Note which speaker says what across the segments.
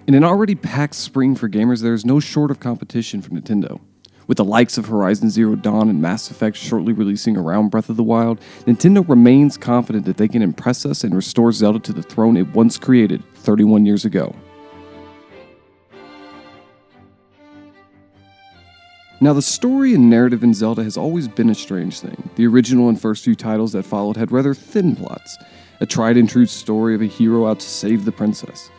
Speaker 1: In an already packed spring for gamers, there is no short of competition for Nintendo. With the likes of Horizon Zero Dawn and Mass Effect shortly releasing around Breath of the Wild, Nintendo remains confident that they can impress us and restore Zelda to the throne it once created 31 years ago. Now, the story and narrative in Zelda has always been a strange thing. The original and first few titles that followed had rather thin plots, a tried and true story of a hero out to save the princess.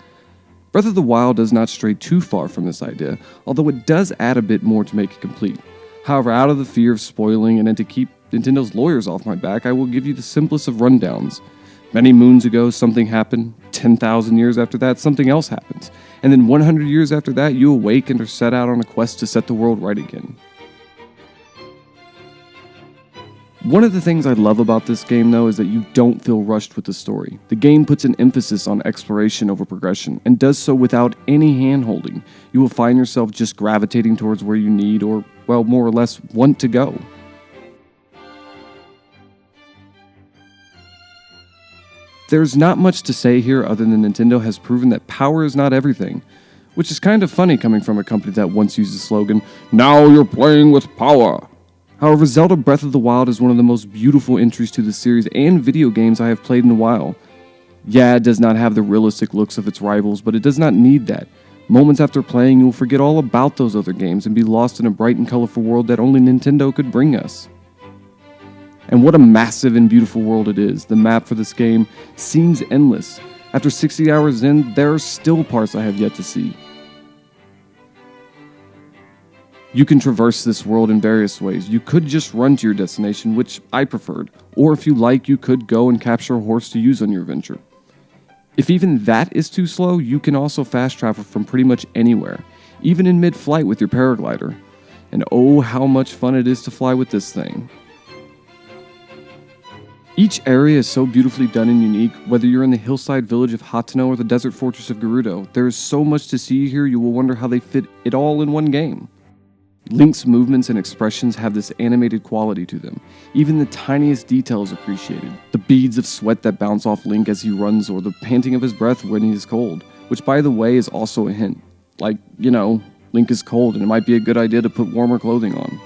Speaker 1: Breath of the Wild does not stray too far from this idea, although it does add a bit more to make it complete. However, out of the fear of spoiling and to keep Nintendo's lawyers off my back, I will give you the simplest of rundowns. Many moons ago, something happened. 10,000 years after that, something else happens. And then 100 years after that, you awake and are set out on a quest to set the world right again. One of the things I love about this game, though, is that you don't feel rushed with the story. The game puts an emphasis on exploration over progression, and does so without any hand-holding. You will find yourself just gravitating towards where you need, or, well, more or less want to go. There's not much to say here other than Nintendo has proven that power is not everything, which is kind of funny coming from a company that once used the slogan, "Now you're playing with power." However, Zelda Breath of the Wild is one of the most beautiful entries to the series and video games I have played in a while. Yeah, it does not have the realistic looks of its rivals, but it does not need that. Moments after playing, you will forget all about those other games and be lost in a bright and colorful world that only Nintendo could bring us. And what a massive and beautiful world it is. The map for this game seems endless. After 60 hours in, there are still parts I have yet to see. You can traverse this world in various ways. You could just run to your destination, which I preferred, or if you like, you could go and capture a horse to use on your adventure. If even that is too slow, you can also fast travel from pretty much anywhere, even in mid-flight with your paraglider. And oh, how much fun it is to fly with this thing. Each area is so beautifully done and unique, whether you're in the hillside village of Hateno or the desert fortress of Gerudo. There is so much to see here, you will wonder how they fit it all in one game. Link's movements and expressions have this animated quality to them. Even the tiniest detail is appreciated. The beads of sweat that bounce off Link as he runs, or the panting of his breath when he is cold, which by the way is also a hint. Like, Link is cold and it might be a good idea to put warmer clothing on.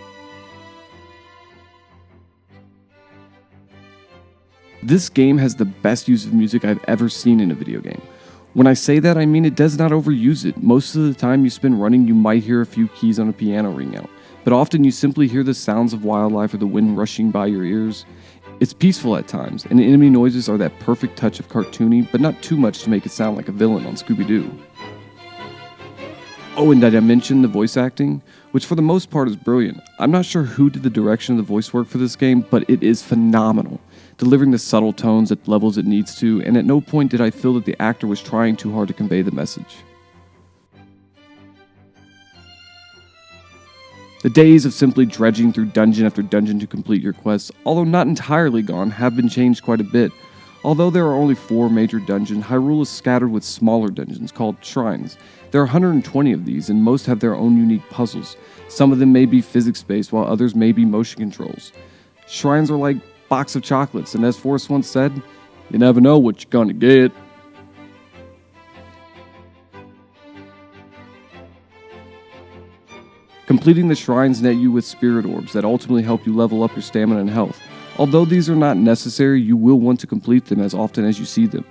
Speaker 1: This game has the best use of music I've ever seen in a video game. When I say that, I mean it does not overuse it. Most of the time you spend running, you might hear a few keys on a piano ring out, but often you simply hear the sounds of wildlife or the wind rushing by your ears. It's peaceful at times, and the enemy noises are that perfect touch of cartoony, but not too much to make it sound like a villain on Scooby-Doo. Oh, and did I mention the voice acting? Which for the most part is brilliant. I'm not sure who did the direction of the voice work for this game, but it is phenomenal, delivering the subtle tones at levels it needs to, and at no point did I feel that the actor was trying too hard to convey the message. The days of simply dredging through dungeon after dungeon to complete your quests, although not entirely gone, have been changed quite a bit. Although there are only 4 major dungeons, Hyrule is scattered with smaller dungeons called shrines. There are 120 of these, and most have their own unique puzzles. Some of them may be physics-based, while others may be motion controls. Shrines are like box of chocolates, and as Forrest once said, you never know what you're gonna get. Completing the shrines net you with spirit orbs that ultimately help you level up your stamina and health. Although these are not necessary, you will want to complete them as often as you see them.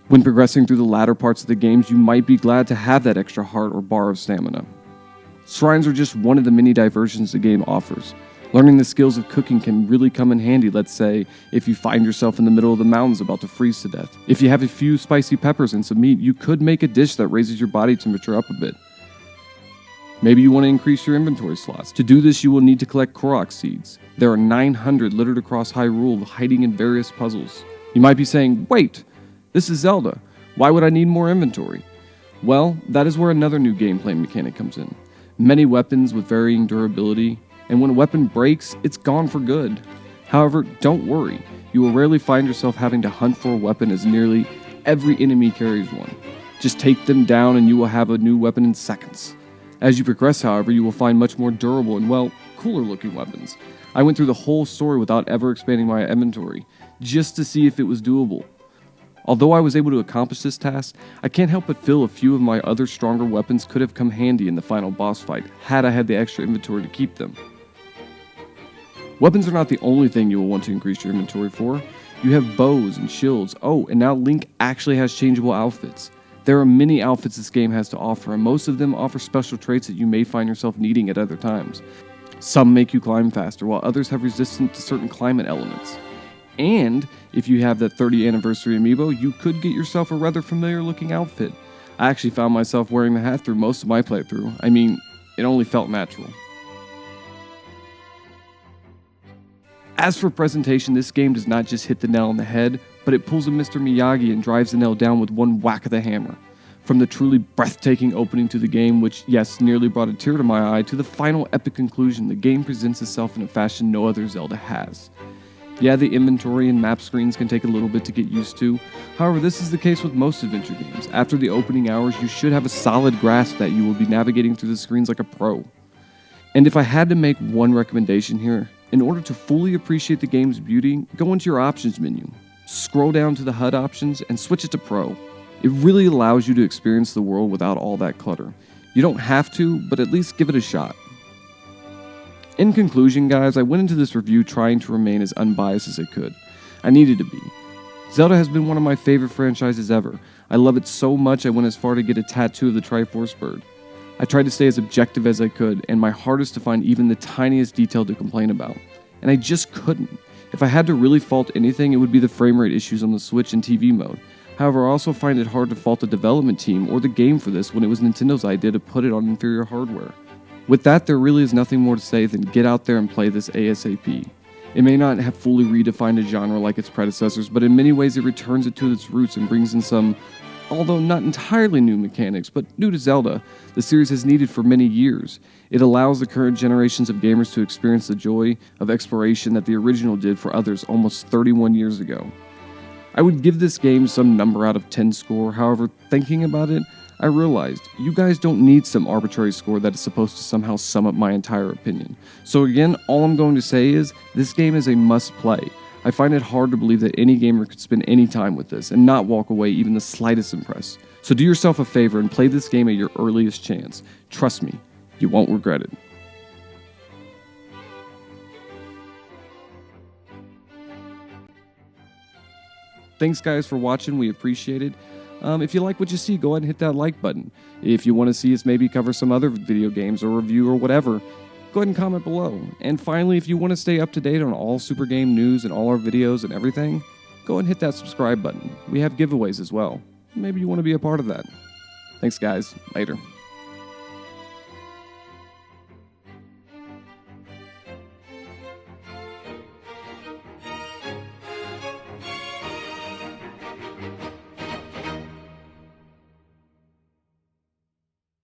Speaker 1: When progressing through the latter parts of the games, you might be glad to have that extra heart or bar of stamina. Shrines are just one of the many diversions the game offers. Learning the skills of cooking can really come in handy, let's say, if you find yourself in the middle of the mountains about to freeze to death. If you have a few spicy peppers and some meat, you could make a dish that raises your body temperature up a bit. Maybe you want to increase your inventory slots. To do this, you will need to collect Korok seeds. There are 900 littered across Hyrule, hiding in various puzzles. You might be saying, wait, this is Zelda. Why would I need more inventory? Well, that is where another new gameplay mechanic comes in. Many weapons with varying durability, and when a weapon breaks, it's gone for good. However, don't worry. You will rarely find yourself having to hunt for a weapon, as nearly every enemy carries one. Just take them down and you will have a new weapon in seconds. As you progress, however, you will find much more durable and, well, cooler looking weapons. I went through the whole story without ever expanding my inventory, just to see if it was doable. Although I was able to accomplish this task, I can't help but feel a few of my other stronger weapons could have come handy in the final boss fight, had I had the extra inventory to keep them. Weapons are not the only thing you will want to increase your inventory for. You have bows and shields. Oh, and now Link actually has changeable outfits. There are many outfits this game has to offer, and most of them offer special traits that you may find yourself needing at other times. Some make you climb faster, while others have resistance to certain climate elements. And if you have that 30th anniversary amiibo, you could get yourself a rather familiar looking outfit. I actually found myself wearing the hat through most of my playthrough. I mean, it only felt natural. As for presentation, this game does not just hit the nail on the head, but it pulls a Mr. Miyagi and drives the nail down with one whack of the hammer. From the truly breathtaking opening to the game, which, yes, nearly brought a tear to my eye, to the final epic conclusion, the game presents itself in a fashion no other Zelda has. Yeah, the inventory and map screens can take a little bit to get used to. However, this is the case with most adventure games. After the opening hours, you should have a solid grasp that you will be navigating through the screens like a pro. And if I had to make one recommendation here, in order to fully appreciate the game's beauty, go into your options menu, scroll down to the HUD options, and switch it to Pro. It really allows you to experience the world without all that clutter. You don't have to, but at least give it a shot. In conclusion, guys, I went into this review trying to remain as unbiased as I could. I needed to be. Zelda has been one of my favorite franchises ever. I love it so much I went as far to get a tattoo of the Triforce bird. I tried to stay as objective as I could, and my hardest to find even the tiniest detail to complain about. And I just couldn't. If I had to really fault anything, it would be the frame rate issues on the Switch and TV mode. However, I also find it hard to fault the development team or the game for this when it was Nintendo's idea to put it on inferior hardware. With that, there really is nothing more to say than get out there and play this ASAP. It may not have fully redefined a genre like its predecessors, but in many ways it returns it to its roots and brings in some, although not entirely new mechanics, but new to Zelda, the series has needed for many years. It allows the current generations of gamers to experience the joy of exploration that the original did for others almost 31 years ago. I would give this game some number out of 10 score, however, thinking about it, I realized you guys don't need some arbitrary score that is supposed to somehow sum up my entire opinion. So again, all I'm going to say is, this game is a must play. I find it hard to believe that any gamer could spend any time with this and not walk away even the slightest impressed. So do yourself a favor and play this game at your earliest chance. Trust me, you won't regret it. Thanks guys for watching, we appreciate it. If you like what you see, go ahead and hit that like button. If you want to see us maybe cover some other video games or review or whatever, go ahead and comment below. And finally, if you want to stay up to date on all Super Game news and all our videos and everything, go ahead and hit that subscribe button. We have giveaways as well. Maybe you want to be a part of that. Thanks guys, later.